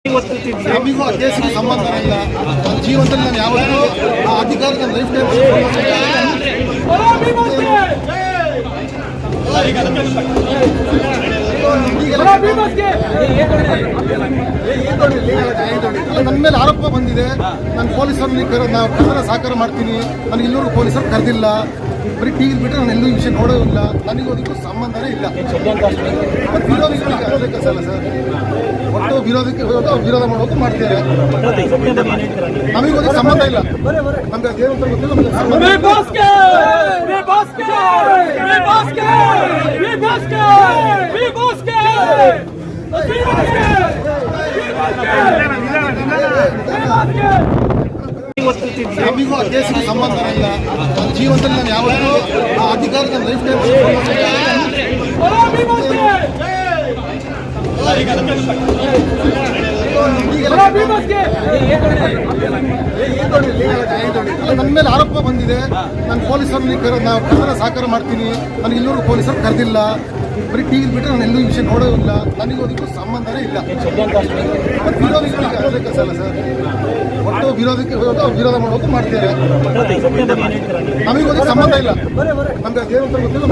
ನಮಗೂ ಆ ಕೇಸಿಗೆ ಸಂಬಂಧ ಇಲ್ಲ. ನನ್ನ ಜೀವನದಲ್ಲಿ ನಾನು ಯಾವತ್ತೂ ಆ ಅಧಿಕಾರ ನನ್ನ ಲೈಫ್ ಟೈಮ್ ನನ್ನ ಮೇಲೆ ಆರೋಪ ಬಂದಿದೆ. ನಾನು ಪೊಲೀಸರನ್ನು ಕರೆದ ಸಹಕಾರ ಮಾಡ್ತೀನಿ. ನನಗೆ ಇಲ್ಲೂ ಪೊಲೀಸರು ಕರೆದಿಲ್ಲ. ಬರೀ ಟಿವಿ ಬಿಟ್ಟರೆ ನಾನು ಎಲ್ಲೂ ವಿಷಯ ನೋಡೋದಿಲ್ಲ. ನನಗೂ ಅದಕ್ಕೂ ಸಂಬಂಧನೇ ಇಲ್ಲ. ವಿರೋಧಿಗಳಿಗೆ ಅಲ್ಲ ಸರ್, ಒಟ್ಟು ವಿರೋಧ ಮಾಡೋದು ಮಾಡ್ತಾರೆ. ನಮಗೂ ಅದಕ್ಕೆ ಸಂಬಂಧ ಇಲ್ಲ. ನಮ್ಗೆ ಅದೇನಂತ ನಮಗೂ ಆ ಕೇಸಿಗೆ ಸಂಬಂಧ ಇಲ್ಲ. ನನ್ನ ಜೀವನದಲ್ಲಿ ನಾನು ಯಾವತ್ತೂ ಆ ಅಧಿಕಾರ ನನ್ನ ಲೈಫ್ ಟೈಮ್ ನನ್ನ ಮೇಲೆ ಆರೋಪ ಬಂದಿದೆ. ನಾನು ಪೊಲೀಸರನ್ನು ಕರೆದ ಸಹಕಾರ ಮಾಡ್ತೀನಿ. ನನಗೆ ಇಲ್ಲೂ ಪೊಲೀಸರು ಕರೆದಿಲ್ಲ. ಬರೀ ಟಿವಿ ಬಿಟ್ಟರೆ ನಾನು ಎಲ್ಲೂ ವಿಷಯ ನೋಡೋದಿಲ್ಲ. ನನಗೂ ಅದಕ್ಕೂ ಸಂಬಂಧನೇ ಇಲ್ಲ. ವಿರೋಧಿಗಳಿಗೆ ಅಲ್ಲ ಸರ್, ಒಟ್ಟು ವಿರೋಧ ಮಾಡೋದು ಮಾಡ್ತಾರೆ. ನಮಗೂ ಅದಕ್ಕೆ ಸಂಬಂಧ ಇಲ್ಲ. ನಮ್ಗೆ ಅದೇನಂತ ಗೊತ್ತಿಲ್ಲ.